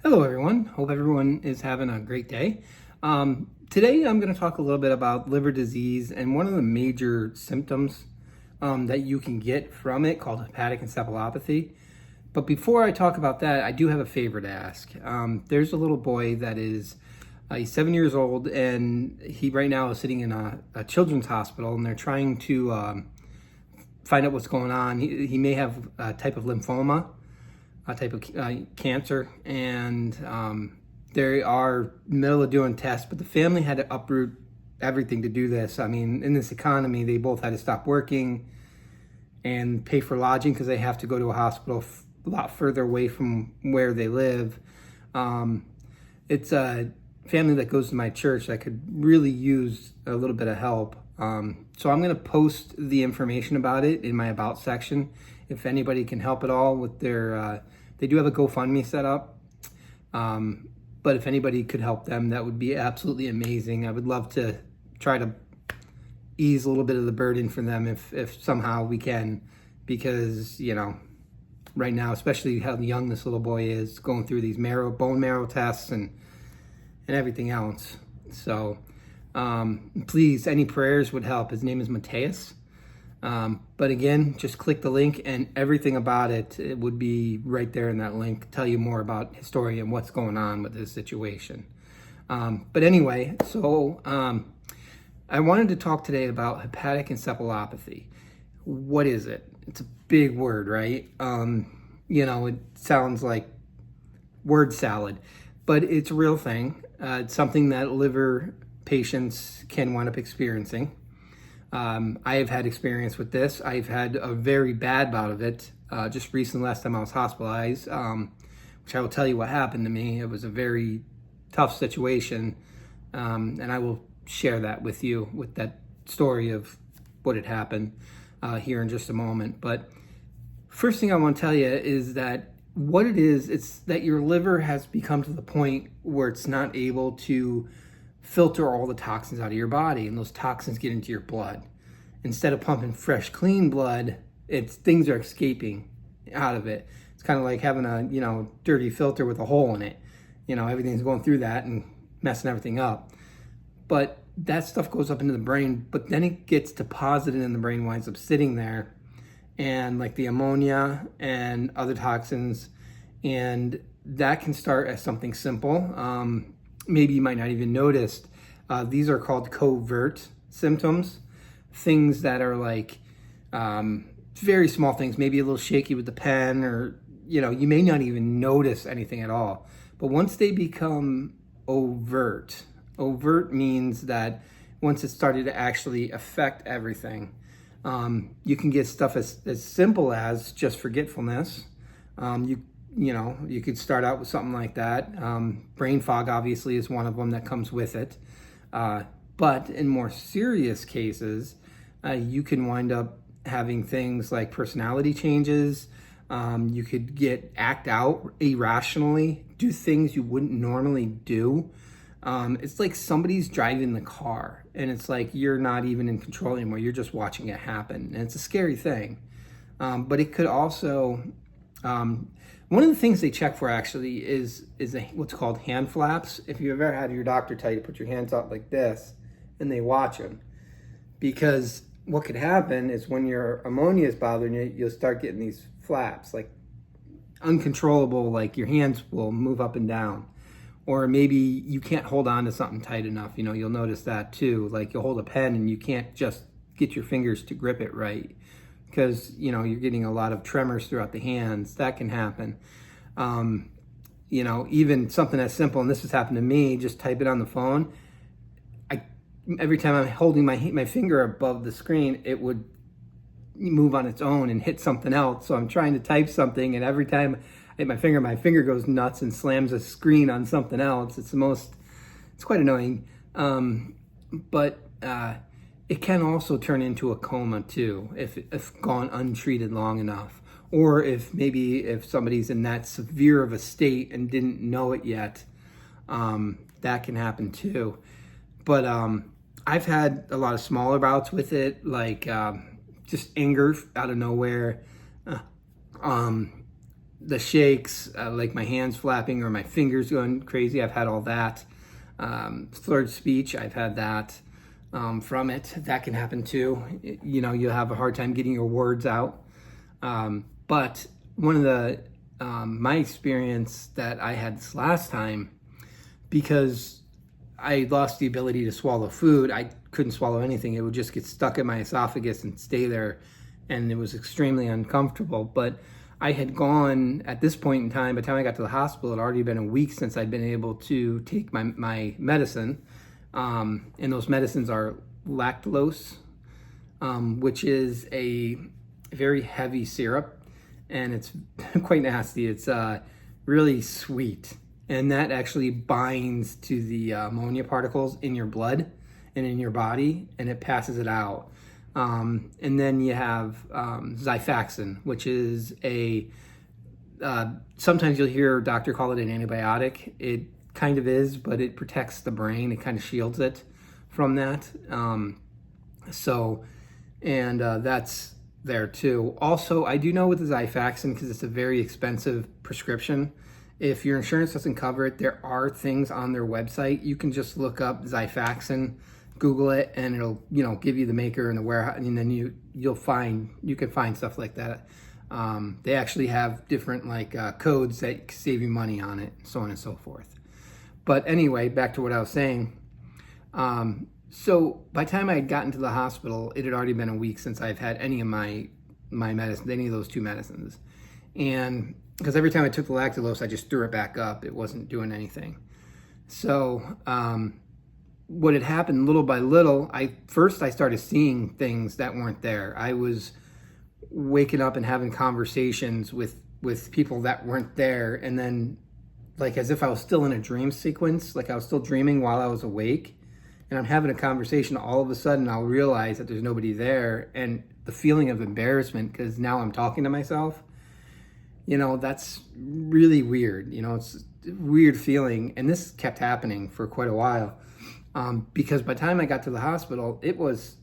Hello everyone, hope everyone is having a great day. Today I'm going to talk a little bit about liver disease and one of the major symptoms that you can get from it called hepatic encephalopathy. But before I talk about that, I do have a favor to ask. There's a little boy that is he's 7 years old, and he right now is sitting in a children's hospital, and they're trying to find out what's going on. He may have a type of lymphoma, a type of cancer, and they are middle of doing tests, but the family had to uproot everything to do this. I mean, in this economy, they both had to stop working and pay for lodging because they have to go to a hospital a lot further away from where they live. It's a family that goes to my church that could really use a little bit of help. So I'm going to post the information about it in my About section. If anybody can help at all with their, they do have a GoFundMe set up. But if anybody could help them, that would be absolutely amazing. I would love to try to ease a little bit of the burden for them if somehow we can, because, you know, right now, especially how young this little boy is, going through these bone marrow tests and everything else. So please, any prayers would help. His name is Mateus. But again, just click the link and everything about it would be right there in that link, tell you more about his story and what's going on with his situation. But anyway, so I wanted to talk today about hepatic encephalopathy. What is it? It's a big word, right? You know, it sounds like word salad, but it's a real thing. It's something that liver patients can wind up experiencing. I have had experience with this. I've had a very bad bout of it just recently, last time I was hospitalized, which I will tell you what happened to me. It was a very tough situation, and I will share that with you, with that story of what had happened here in just a moment. But first thing I want to tell you is that what it is, it's that your liver has become to the point where it's not able to filter all the toxins out of your body, and those toxins get into your blood. Instead of pumping fresh, clean blood, things are escaping out of it. It's kind of like having a, you know, dirty filter with a hole in it. You know, everything's going through that and messing everything up. But that stuff goes up into the brain, but then it gets deposited in the brain, winds up sitting there, and like the ammonia and other toxins, and that can start as something simple. Maybe you might not even notice. These are called covert symptoms, things that are like very small things, maybe a little shaky with the pen, or, you know, you may not even notice anything at all. But once they become overt means that once it started to actually affect everything, you can get stuff as simple as just forgetfulness. You know, you could start out with something like that. Brain fog obviously is one of them that comes with it. But in more serious cases, you can wind up having things like personality changes. You could act out irrationally, do things you wouldn't normally do. It's like somebody's driving the car and it's like you're not even in control anymore. You're just watching it happen. And it's a scary thing. But it could also, one of the things they check for actually is what's called hand flaps. If you ever had your doctor tell you to put your hands out like this, and they watch them. Because what could happen is when your ammonia is bothering you, you'll start getting these flaps, like uncontrollable, like your hands will move up and down. Or maybe you can't hold on to something tight enough. You know, you'll notice that too. Like you'll hold a pen and you can't just get your fingers to grip it right, because, you know, you're getting a lot of tremors throughout the hands. That can happen. You know, even something as simple, and this has happened to me, just type it on the phone. Every time I'm holding my finger above the screen, it would move on its own and hit something else. So I'm trying to type something, and every time I hit my finger goes nuts and slams a screen on something else. It's quite annoying. But it can also turn into a coma too, if gone untreated long enough. Or if somebody's in that severe of a state and didn't know it yet, that can happen too. But I've had a lot of smaller bouts with it, like just anger out of nowhere, the shakes, like my hands flapping or my fingers going crazy. I've had all that. Slurred speech, I've had that from it. That can happen too. You'll have a hard time getting your words out. But one of the my experience that I had this last time, because I lost the ability to swallow food, I couldn't swallow anything. It would just get stuck in my esophagus and stay there, and it was extremely uncomfortable. But I had gone, at this point in time, by the time I got to the hospital, it had already been a week since I'd been able to take my medicine. And those medicines are lactulose, which is a very heavy syrup, and it's quite nasty. It's really sweet, and that actually binds to the ammonia particles in your blood and in your body, and it passes it out. And then you have Xifaxan, which is sometimes you'll hear a doctor call it an antibiotic. It kind of is, but it protects the brain. It kind of shields it from that. That's there too. Also, I do know with the Xifaxan, because it's a very expensive prescription, if your insurance doesn't cover it, there are things on their website. You can just look up Xifaxan, Google it, and it'll give you the maker and the warehouse, and then you can find stuff like that. They actually have different codes that save you money on it, so on and so forth. But anyway, back to what I was saying. So by the time I had gotten to the hospital, it had already been a week since I've had any of my medicines, any of those two medicines. And because every time I took the lactulose, I just threw it back up. It wasn't doing anything. So what had happened little by little, I started seeing things that weren't there. I was waking up and having conversations with people that weren't there, and then as if I was still in a dream sequence, like I was still dreaming while I was awake, and I'm having a conversation. All of a sudden I'll realize that there's nobody there, and the feeling of embarrassment because now I'm talking to myself, that's really weird. It's a weird feeling, and this kept happening for quite a while. Because by the time I got to the hospital, it was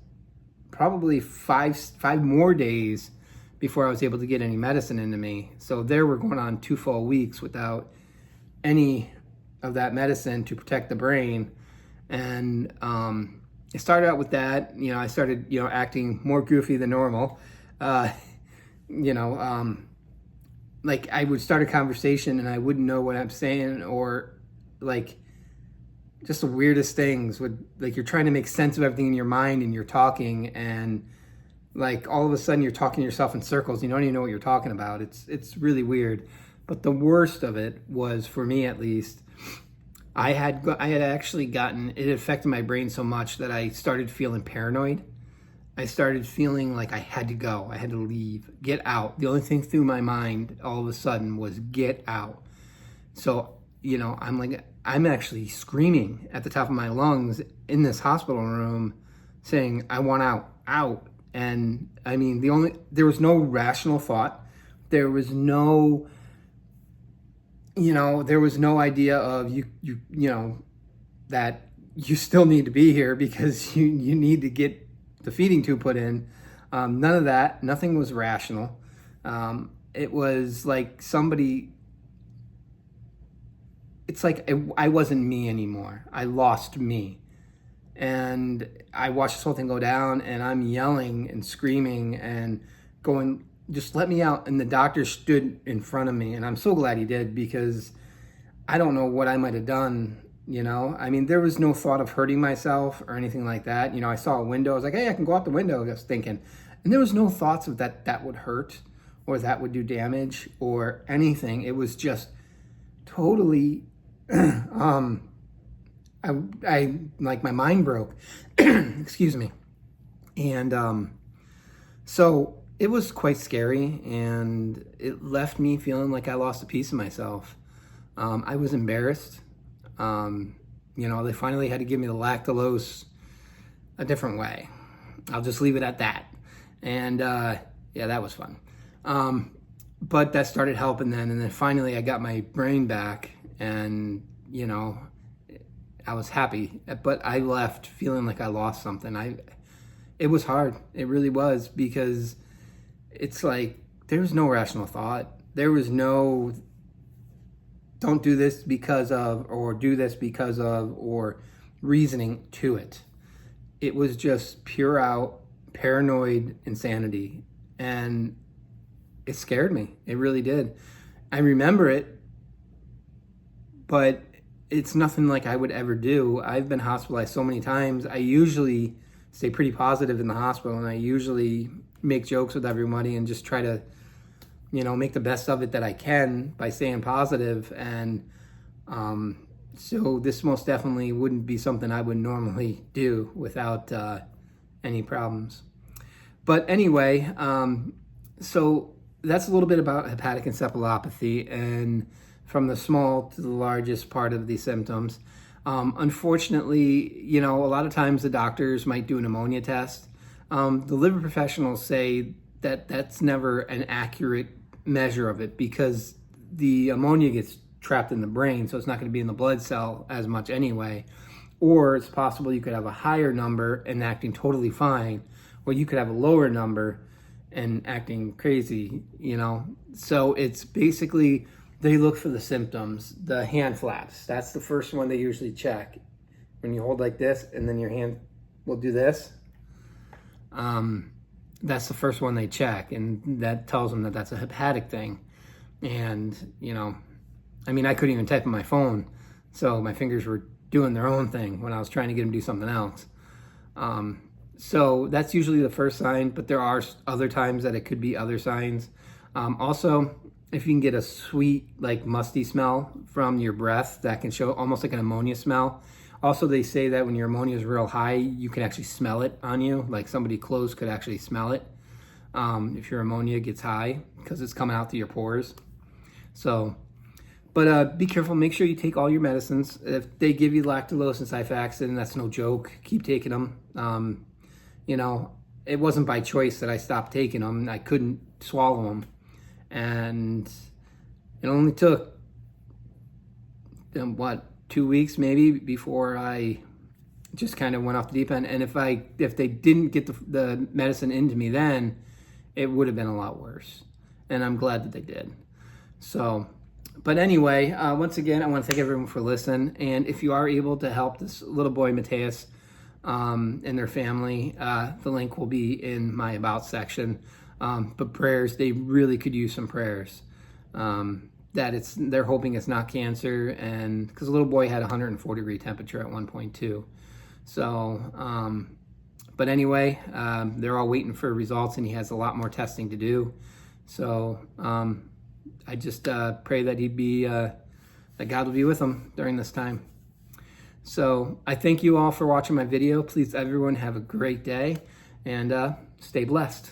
probably five more days before I was able to get any medicine into me. So there we're going on 2 full weeks without any of that medicine to protect the brain. And it started out with that. I started, acting more goofy than normal. I would start a conversation and I wouldn't know what I'm saying, or just the weirdest things you're trying to make sense of everything in your mind and you're talking, and all of a sudden you're talking to yourself in circles. You don't even know what you're talking about. It's really weird. But the worst of it was, for me at least, I had actually gotten, it affected my brain so much that I started feeling paranoid. I started feeling like I had to go. I had to leave, get out. The only thing through my mind all of a sudden was get out. So, I'm actually screaming at the top of my lungs in this hospital room saying, I want out. And I mean, there was no rational thought. There was no, there was no idea of that you still need to be here because you need to get the feeding tube put in. None of that. Nothing was rational. It was like somebody, it's like I wasn't me anymore. I lost me. And I watched this whole thing go down, and I'm yelling and screaming and going, just let me out. And the doctor stood in front of me, and I'm so glad he did, because I don't know what I might have done. I mean, there was no thought of hurting myself or anything like that. I saw a window. I was like, hey, I can go out the window, I was thinking. And there was no thoughts of that would hurt or that would do damage or anything. It was just totally, I my mind broke, excuse me. And so it was quite scary, and it left me feeling like I lost a piece of myself. I was embarrassed. They finally had to give me the lactulose a different way. I'll just leave it at that. And that was fun. But that started helping then, and then finally I got my brain back, and I was happy, but I left feeling like I lost something. It was hard. It really was, because it's like there was no rational thought. There was no don't do this because of, or do this because of, or reasoning to it. It was just pure out paranoid insanity. And it scared me. It really did. I remember it, but it's nothing like I would ever do. I've been hospitalized so many times. I usually stay pretty positive in the hospital, and I usually make jokes with everybody and just try to, make the best of it that I can by staying positive. And so this most definitely wouldn't be something I would normally do without any problems. But anyway, so that's a little bit about hepatic encephalopathy, and from the small to the largest part of the symptoms. Unfortunately, a lot of times the doctors might do an ammonia test. The liver professionals say that that's never an accurate measure of it, because the ammonia gets trapped in the brain, so it's not going to be in the blood cell as much anyway. Or it's possible you could have a higher number and acting totally fine, or you could have a lower number and acting crazy, So it's basically, they look for the symptoms. The hand flaps, that's the first one they usually check. When you hold like this and then your hand will do this, that's the first one they check, and that tells them that that's a hepatic thing. And, I couldn't even type on my phone, so my fingers were doing their own thing when I was trying to get them to do something else. So that's usually the first sign, but there are other times that it could be other signs. Also, if you can get a sweet, like musty smell from your breath, that can show almost like an ammonia smell. Also, they say that when your ammonia is real high, you can actually smell it on you, like somebody close could actually smell it if your ammonia gets high, because it's coming out through your pores. So, but be careful. Make sure you take all your medicines. If they give you lactulose and Xifaxan, that's no joke. Keep taking them. It wasn't by choice that I stopped taking them. I couldn't swallow them. And it only took, 2 weeks maybe before I just kind of went off the deep end. And if they didn't get the medicine into me then, it would have been a lot worse. And I'm glad that they did. So, but anyway, once again, I want to thank everyone for listening. And if you are able to help this little boy, Mateus, and their family, the link will be in my About section. But prayers, they really could use some prayers. They're hoping it's not cancer, and because the little boy had 140-degree temperature at 1.2. So, but anyway, they're all waiting for results, and he has a lot more testing to do. So, I just pray that that God will be with him during this time. So I thank you all for watching my video. Please, everyone, have a great day, and stay blessed.